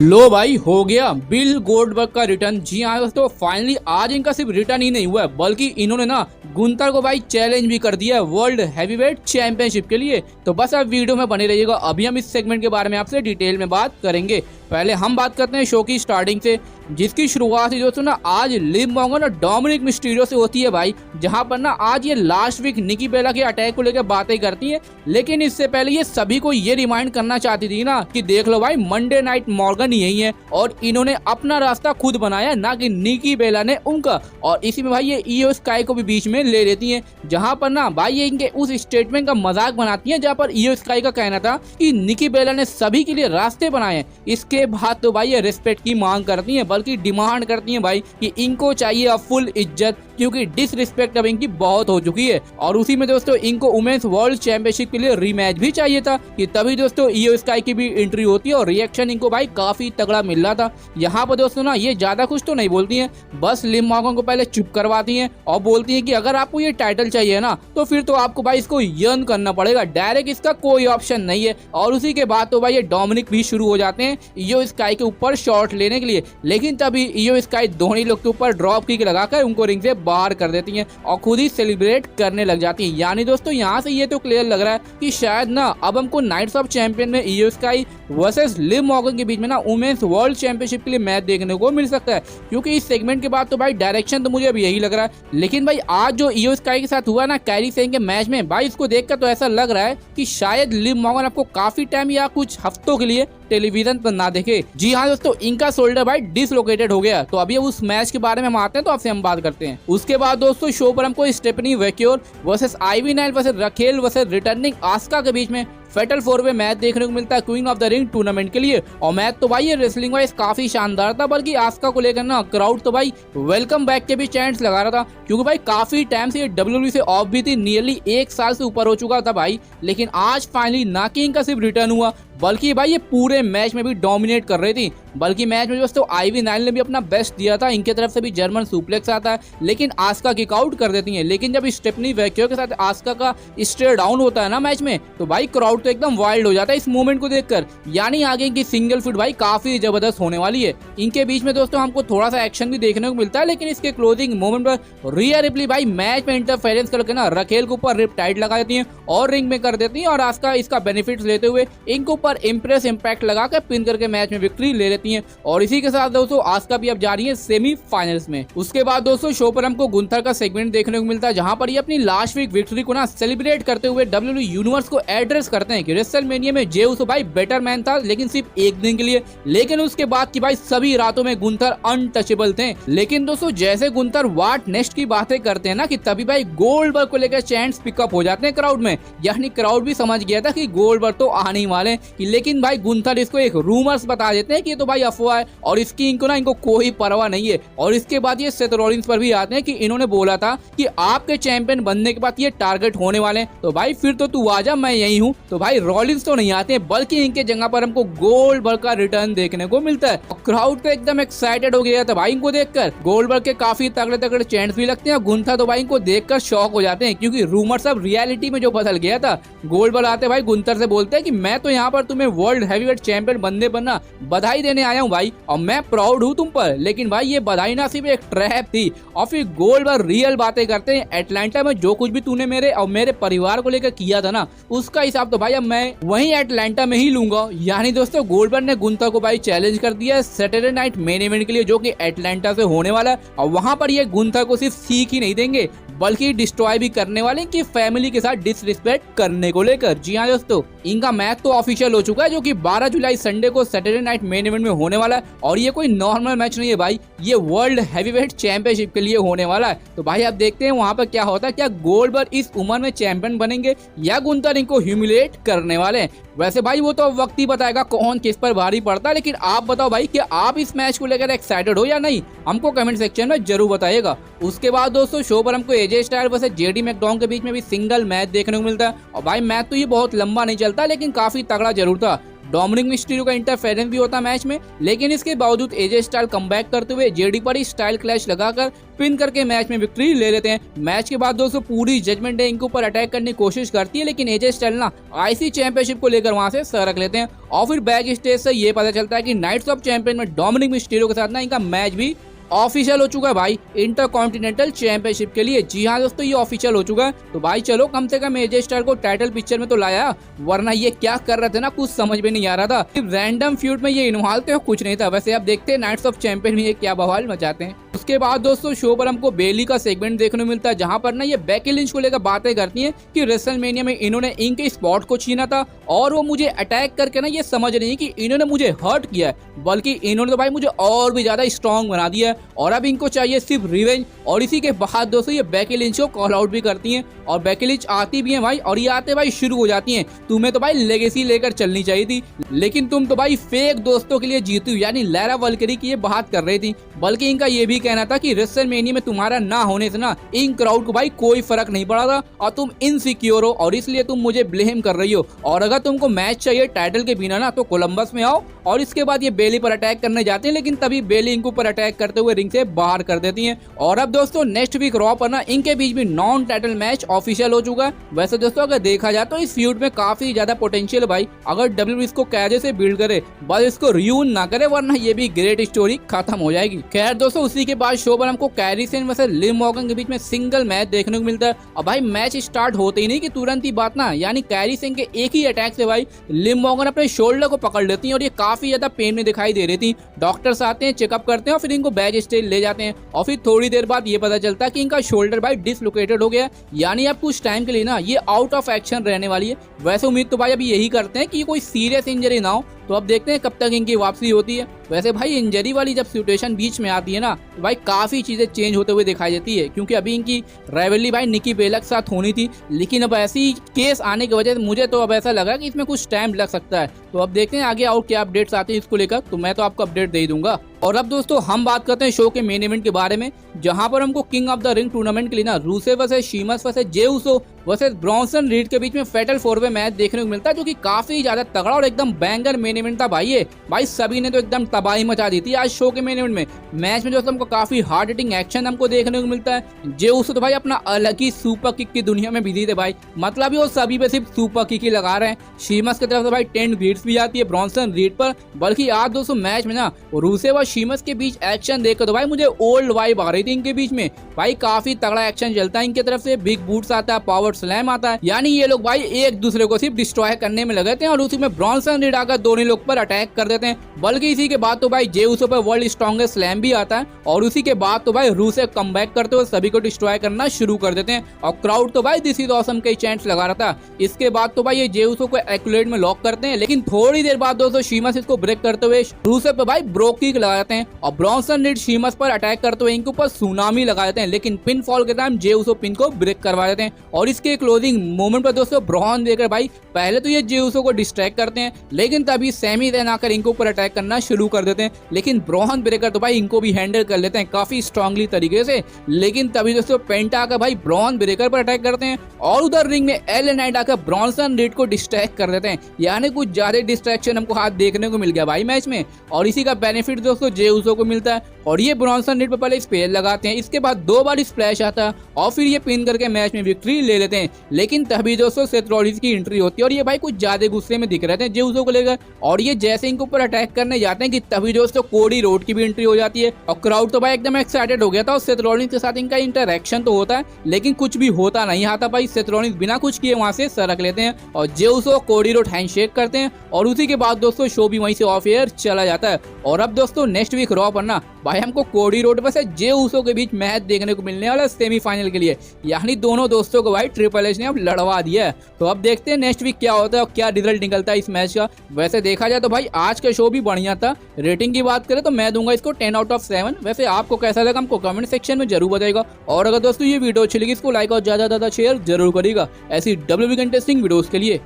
लो भाई, हो गया बिल गोल्डबर्ग का रिटर्न। जी हाँ दोस्तों, फाइनली आज इनका सिर्फ रिटर्न ही नहीं हुआ है बल्कि इन्होंने ना गुंतर को भाई चैलेंज भी कर दिया है वर्ल्ड हैवीवेट चैंपियनशिप के लिए। तो बस आप वीडियो में बने रहिएगा, अभी हम इस सेगमेंट के बारे में आपसे डिटेल में बात करेंगे। पहले हम बात करते हैं शो की स्टार्टिंग से, जिसकी शुरुआत ही दोस्तों ना आज लिव मॉर्गन और डोमिनिक मिस्टीरियो से होती है भाई। जहां पर ना आज ये लास्ट वीक निकी बेला के अटैक को लेकर बातें करती है, लेकिन इससे पहले ये सभी को ये रिमाइंड करना चाहती थी ना कि देख लो भाई, मंडे नाइट मॉर्गन यही है और इन्होंने अपना रास्ता खुद बनाया, ना कि निकी बेला ने उनका। और इसी में भाई ये ईओ स्काई को भी बीच में ले लेती हैं, जहां पर ना भाई ये इनके उस स्टेटमेंट का मजाक बनाती हैं जहां पर ईओ स्काई का कहना था कि निकी बेला ने सभी के लिए रास्ते बनाए हैं। इसके बाद तो भाई ये रिस्पेक्ट की मांग करती हैं, बल्कि डिमांड करती हैं भाई कि इनको चाहिए अब फुल इज्जत, क्योंकि डिसरिस्पेक्ट अब इनकी बहुत हो चुकी है। और उसी में दोस्तों इनको वुमेन्स वर्ल्ड चैंपियनशिप के लिए रीमैच भी चाहिए था कि तभी दोस्तों ईओ स्काई की भी एंट्री होती है और रिएक्शन इनको भाई काफी तगड़ा मिल रहा था। यहाँ पर दोस्तों ना ये ज्यादा कुछ तो नहीं बोलती हैं, बस लिव मॉर्गन को पहले चुप करवाती हैं और बोलती हैं कि अगर आपको ये टाइटल चाहिए ना तो फिर तो आपको भाई इसको यर्न करना पड़ेगा, डायरेक्ट इसका कोई ऑप्शन नहीं है। और उसी के बाद तो भाई ये डोमिनिक भी शुरू हो जाते हैं ईओ स्काई के ऊपर शॉट लेने के लिए, लेकिन तभी ईओ स्काई दोनों लोग के ऊपर ड्रॉप किक लगाकर उनको रिंग से बाहर कर देती हैं और खुद ही सेलिब्रेट करने लग जाती हैं। यानी दोस्तों यहाँ से ये तो क्लियर लग रहा है कि शायद ना अब हमको नाइट्स ऑफ चैंपियन में Iyo Sky versus Liv Morgan के बीच में ना वुमेन्स वर्ल्ड चैंपियनशिप के लिए मैच देखने को मिल सकता है, क्योंकि इस सेगमेंट के बाद तो भाई डायरेक्शन तो मुझे अब यही लग रहा है। लेकिन भाई आज जो ईओ स्काई के साथ हुआ ना कैरी सेन के मैच में, भाई इसको देखकर तो ऐसा लग रहा है कि शायद लिव मॉर्गन आपको काफी टाइम या कुछ हफ्तों के लिए टेलीविजन पर ना देखे। जी हाँ दोस्तों, इनका शोल्डर भाई डिसलोकेटेड हो गया। तो अभी उस मैच के बारे में हम आते हैं तो आपसे हम बात करते हैं। उसके बाद दोस्तों शो पर हमको Stephanie Vaquer versus Ivy Nile versus Raquel versus returning Asuka के बीच में फेटल 4 वे मैच देखने को मिलता है queen of the ring tournament के लिए। और मैच तो भाई ये रेसलिंग वाइज काफी शानदार था, बल्कि आस्का को लेकर ना क्राउड तो भाई वेलकम बैक के भी चैंट्स लगा रहा था, क्योंकि भाई काफी टाइम से ये डब्ल्यूडब्ल्यूई से ऑफ भी थी, नियरली 1 साल से ऊपर हो चुका था भाई। लेकिन आज फाइनली ना कि इनका सिर्फ रिटर्न हुआ, बल्कि भाई ये पूरे मैच में भी डोमिनेट कर रही थी। बल्कि मैच में दोस्तों आइवी नाइल ने भी अपना बेस्ट दिया था, इनके तरफ से भी जर्मन सुप्लेक्स आता है, लेकिन आस्का किक आउट कर देती है। लेकिन जब स्टेफनी वेक्योर के साथ आस्का का स्टेयर डाउन होता है ना मैच में, तो भाई क्राउड तो एकदम वाइल्ड हो जाता है इस मोमेंट को देखकर। यानी आगे इनकी सिंगल फुट भाई काफी जबरदस्त होने वाली है। इनके बीच में दोस्तों हमको थोड़ा सा एक्शन भी देखने को मिलता है, लेकिन इसके क्लोजिंग मोमेंट पर रिया रिप्ली भाई मैच में इंटरफेरेंस करके ना रखेल के ऊपर रिप टाइट लगा देती है और रिंग में कर देती है, और आस्का इसका बेनिफिट लेते हुए इनके ऊपर इंप्रेस इंपैक्ट लगाकर पिन करके मैच में विक्ट्री ले लेती है। और इसी के साथ दोस्तों आस्का भी अब जा रही है सेमीफाइनल्स में। उसके बाद दोस्तों शो पर हमको गुंथर का सेगमेंट देखने को मिलता है, जहां पर ये अपनी लास्ट वीक विक्ट्री को ना सेलिब्रेट करते हुए डब्ल्यूडब्ल्यूई यूनिवर्स को एड्रेस करते हैं कि रेसलमेनिया में जे उसो भाई बेटर मैन था, लेकिन सिर्फ एक दिन के लिए। लेकिन उसके बाद की भाई सभी रातों में गुंथर अनटचेबल थे। लेकिन दोस्तों जैसे गुंथर व्हाट नेक्स्ट की बातें करते हैं ना कि तभी भाई गोल्डबर्ग को लेकर चैंट्स पिकअप हो जाते हैं क्राउड में। यानी क्राउड भी समझ गया था कि गोल्डबर्ग तो आने ही वाले, लेकिन भाई गुंथर इसको एक रूमर्स बता देते हैं कि ये तो भाई अफवाह है और इसकी इनको कोई परवाह नहीं है। और इसके बाद ये सेथ रॉलिंस पर भी आते हैं कि इन्होंने बोला था कि आपके चैंपियन बनने के बाद ये टारगेट होने वाले हैं, तो भाई फिर तो तू आजा, मैं यही हूँ। तो भाई रॉलिंस तो नहीं आते, बल्कि इनके जगह पर हमको गोल्डबर्ग का रिटर्न देखने को मिलता है। क्राउड तो एकदम एक्साइटेड हो गया था भाई इनको देखकर। गोल्डबर्ग के काफी तगड़े तगड़े चैंट्स भी लगते हैं। गुंथर तो भाई इनको देखकर शॉक हो जाते हैं, क्योंकि रूमर्स अब रियलिटी में जो बदल गया था। गोल्डबर्ग आते भाई गुंथर से बोलते हैं कि मैं तो यहाँ पर तुम्हें वर्ल्ड हैवीवेट चैंपियन बनने पर ना बधाई देने आया हूँ भाई, और मैं प्राउड हूँ तुम पर। लेकिन भाई ये बधाई ना सिर्फ एक ट्रैप थी। और फिर गोल्डबर्ग रियल बातें करते हैं, एटलांटा में जो कुछ भी तूने मेरे और मेरे परिवार को लेकर किया था ना, उसका हिसाब तो भाई अब मैं वहीं एटलांटा में ही लूंगा। यानी दोस्तों गोल्डबर्ग ने गुंथर को भाई चैलेंज कर दिया सैटरडे नाइट मेन इवेंट के लिए, जो कि एटलांटा से होने वाला है। और वहां पर ये गुंथर को सिर्फ सीख ही नहीं देंगे, बल्कि डिस्ट्रॉय भी करने वाले कि फैमिली के साथ डिसरिस्पेक्ट करने को लेकर। जी हाँ दोस्तों, इनका मैच तो ऑफिशियल हो चुका है, जो कि 12 जुलाई संडे को सैटरडे नाइट मेन इवेंट में होने वाला है। और ये कोई नॉर्मल मैच नहीं है भाई, ये वर्ल्ड हैवीवेट चैंपियनशिप के लिए होने वाला है। तो भाई आप देखते हैं वहां पर क्या होता है, क्या गोल्डबर्ग इस उम्र में चैंपियन बनेंगे या गुंथर इनको ह्यूमिलेट करने वाले हैं। वैसे भाई वो तो वक्त ही बताएगा कौन किस पर भारी पड़ता है। लेकिन आप बताओ भाई कि आप इस मैच को लेकर एक्साइटेड हो या नहीं, हमको कमेंट सेक्शन में जरूर बताइएगा। उसके बाद दोस्तों शो पर हमको एजे स्टाइल्स वर्सेस जेडी मैकडॉन के बीच में भी सिंगल मैच देखने को मिलता है। और भाई मैच तो ये बहुत लंबा नहीं चलता, लेकिन काफी तगड़ा जरूर था। डोमिनिक मिस्टीरियो का इंटरफेरेंस भी होता मैच में, लेकिन इसके बावजूद एजे स्टाइल कमबैक करते हुए जेडी पर ही स्टाइल क्लैश लगाकर पिन करके मैच में विक्ट्री ले लेते हैं। मैच के बाद दोस्तों पूरी जजमेंट डे इनके ऊपर अटैक करने की कोशिश करती है, लेकिन एजे स्टाइल ना आईसी चैंपियनशिप को लेकर वहां से सरक लेते हैं और फिर बैक स्टेज से ये पता चलता है कि नाइट्स ऑफ चैंपियन में डोमिनिक मिस्टीरियो के साथ ना इनका मैच भी ऑफिशियल हो चुका है भाई इंटरकॉन्टिनेंटल चैंपियनशिप के लिए। जी हाँ दोस्तों, ये ऑफिशियल हो चुका है। तो भाई चलो कम से कम एजे स्टाइल को टाइटल पिक्चर में तो लाया, वरना ये क्या कर रहे थे ना, कुछ समझ में नहीं आ रहा था। सिर्फ रैंडम फ्यूड में ये इन्वॉल्व थे, कुछ नहीं था। वैसे आप देखते हैं नाइट्स ऑफ चैंपियन में ये क्या बवाल मचाते हैं। उसके बाद दोस्तों शो पर हमको बेली का सेगमेंट देखने को मिलता है, जहां पर ना ये बेकी लिंच को लेकर बातें करती हैं कि रेसलमेनिया में इन्होंने इनके स्पॉट को छीना था और वो मुझे अटैक करके ना ये समझ रही है कि इन्होंने मुझे हर्ट किया है, बल्कि इन्होंने तो भाई मुझे और भी ज्यादा स्ट्रॉन्ग बना दिया है और अब इनको चाहिए सिर्फ रिवेंज। और इसी के बाद दोस्तों ये बेकी लिंच को कॉल आउट भी करती हैं और बेकी लिंच आती भी है भाई, और ये आते भाई शुरू हो जाती हैं, तुम्हें तो भाई लेगेसी लेकर चलनी चाहिए थी, लेकिन तुम तो भाई फेक दोस्तों के लिए जीती हुई यानी लैरा वल्करी की ये बात कर रही थी। बल्कि इनका ये भी कहना था कि रेसलमेनिया में तुम्हारा ना होने से ना इन क्राउड को भाई कोई फर्क नहीं पड़ा था और तुम इनसिक्योर हो और इसलिए तुम मुझे ब्लेम कर रही हो, और अगर तुमको मैच चाहिए टाइटल के बिना ना तो कोलंबस में आओ। और इसके बाद ये बेली पर अटैक करने जाते हैं, लेकिन तभी बेली इनको पर अटैक करते हुए रिंग से बाहर कर देती हैं। और अब दोस्तों नेक्स्ट वीक रॉ पर ना इनके बीच में नॉन टाइटल मैच ऑफिशियल हो चुका है। वैसे दोस्तों अगर देखा जाए तो इस फ्यूड में काफी ज्यादा पोटेंशियल है भाई, अगर डब्ल्यूडब्ल्यूई इसको कैसे से बिल्ड करे, बस इसको रियून ना करे, वरना ये भी ग्रेट स्टोरी खत्म हो जाएगी। खैर दोस्तों उसी के बाद शो पर हमको carry Sen versus Liv Morgan के बीच में सिंगल मैच देखने को मिलता है। और भाई मैच स्टार्ट होते ही नहीं कि तुरंत ही बात ना, यानी कैरी सेन के एक ही अटैक से भाई लिव मॉर्गन अपने शोल्डर को पकड़ लेती हैं और ये काफी ज्यादा पेन में दिखाई दे रही थी। डॉक्टर्स आते हैं, चेकअप करते हैं और फिर इनको बैक स्टेज ले जाते हैं और फिर थोड़ी देर बाद ये पता चलता है कि इनका शोल्डर भाई डिसलोकेटेड हो गया, यानी अब कुछ टाइम के लिए ना ये आउट ऑफ एक्शन रहने वाली है। वैसे उम्मीद तो भाई अभी यही करते हैं कि कोई सीरियस इंजरी ना हो, तो अब देखते हैं कब तक इनकी वापसी होती है। वैसे भाई इंजरी वाली जब सिचुएशन बीच में आती है ना तो भाई काफी चीजें चेंज होते हुए दिखाई देती है, क्योंकि अभी इनकी राइवलरी भाई निकी बेला के साथ होनी थी, लेकिन अब ऐसी केस आने की वजह से मुझे तो अब ऐसा लगा कि इसमें कुछ टाइम लग सकता है। तो अब देखते हैं आगे और क्या अपडेट्स आते हैं इसको लेकर, तो मैं तो आपको अपडेट दे ही दूंगा। और अब दोस्तों हम बात करते हैं शो के मेन इवेंट के बारे में, जहां पर हमको king of the ring tournament के लिए ना रूसेव वर्सेस शीमस वर्सेस जे उसो वर्सेस ब्रॉन्सन रीड के बीच में फेटल 4-वे मैच देखने को मिलता है, जो कि काफी ज्यादा तगड़ा और एकदम बैंगर मेन इवेंट था भाई सभी ने तो एकदम तबाही मचा दी थी आज शो के मेन इवेंट में। मैच में दोस्तों हमको काफी हार्ड हिटिंग एक्शन हमको देखने को मिलता है। जे उसो तो भाई अपना अलग ही सुपर किक की दुनिया में बिजी थे भाई, मतलब वो सभी पे सिर्फ सुपर किक ही लगा रहे हैं। शीमस की तरफ से भाई 10 बीट्स भी आती है ब्रॉन्सन रीड पर, बल्कि आज दोस्तों मैच में ना रूसेव और शीमस के बीच एक्शन देखकर तो भाई मुझे ओल्ड वाइब आ रही थी इनके बीच में। भाई काफी तगड़ा एक्शन चलता है इनकी तरफ से, बिग बूट्स आता है, पावर स्लैम आता है, यानी ये लोग भाई एक दूसरे को सिर्फ डिस्ट्रॉय करने में लगे थे और उसी में ब्रॉन्सन रीड आकर दोनों लोग पर अटैक कर देते हैं। बल्कि इसी के बाद तो भाई जे उसो पर वर्ल्ड स्ट्रॉन्गेस्ट स्लैम भी आता है और उसी के बाद तो भाई रूसेव कमबैक करते हुए सभी को डिस्ट्रॉय करना शुरू कर देते हैं और क्राउड तो भाई दिस इज ऑसम के चैंट्स लगा रहा था। इसके बाद तो भाई ये जे उसो को एक्यूलेट में लॉक करते हैं, लेकिन थोड़ी देर बाद दोस्तों शीमस इसको ब्रेक करते हुए रूसेव पर भाई ब्रो किक लगा देते हैं और ब्रॉन्सन रीड शीमस पर अटैक करते हुए इनके ऊपर सुनामी लगा देते हैं, लेकिन पिन फॉल के टाइम जे उसो पिन को ब्रेक करवा देते हैं। और इसके क्लोजिंग मोमेंट पर दोस्तों ब्रॉन देकर भाई पहले तो ये जे उसो को डिस्ट्रैक्ट करते हैं, लेकिन तभी सैमी ज़ैन आकर इनको ऊपर अटैक करना शुरू कर देते हैं, लेकिन ब्रॉन ब्रेकर तो भाई इनको भी हैंडल कर लेते हैं काफी स्ट्रांगली तरीके से। लेकिन तभी दोस्तों पेंटा आकर भाई ब्रॉन ब्रेकर पर अटैक करते हैं और उधर रिंग में एल नाइट आकर ब्रॉन्सन रीड को डिस्ट्रैक्ट कर देते हैं, यानी कुछ ज्यादा डिस्ट्रैक्शन हमको हाथ देखने को मिल गया भाई मैच में। और इसी का बेनिफिट दोस्तों जे उसो को मिलता है और ये ब्रॉन्सन रीड पर पहले स्पेयर लगाते हैं, इसके बाद 2 बार स्प्लैश आता है और फिर ये पिन करके मैच में विक्ट्री ले लेते हैं। लेकिन तभी दोस्तों सेथ रॉलिंस की एंट्री होती है और ये भाई कुछ ज्यादा गुस्से में दिख रहे थे जे उसो को लेकर, और ये जैसे इनके ऊपर अटैक करने जाते हैं कि तभी दोस्तों कोडी रोड की भी एंट्री हो जाती है और क्राउड तो भाई एकदम एक्साइटेड हो गया था और सेथ रॉलिंस के साथ इनका इंटरैक्शन तो होता है, लेकिन कुछ भी होता नहीं आता भाई। सेथ रॉलिंस बिना कुछ किए वहां से सरक लेते हैं और जे उसो कोडी रोड हैंडशेक करते हैं और उसी के बाद दोस्तों शो भी वहीं से ऑफ एयर चला जाता है। और अब दोस्तों नेक्स्ट वीक रॉ पर ना भाई हमको कोडी रोड पर से जे उसो के बीच मैच देखने को मिलने वाला सेमीफाइनल के लिए, यानी दोनों दोस्तों को भाई ट्रिपल एच ने अब लड़वा दिया है। तो अब देखते हैं नेक्स्ट वीक क्या होता है और क्या रिजल्ट निकलता है इस मैच का। वैसे देखा जाए तो भाई आज का शो भी बढ़िया था, रेटिंग की बात करें तो मैं दूंगा इसको 10 आउट ऑफ 7। वैसे आपको कैसा लगा हमको कमेंट सेक्शन में जरूर बताइएगा, और अगर दोस्तों ये वीडियो अच्छी लगी इसको लाइक और ज्यादा शेयर जरूर करिएगा ऐसी WWE इंटरेस्टिंग वीडियोस के लिए।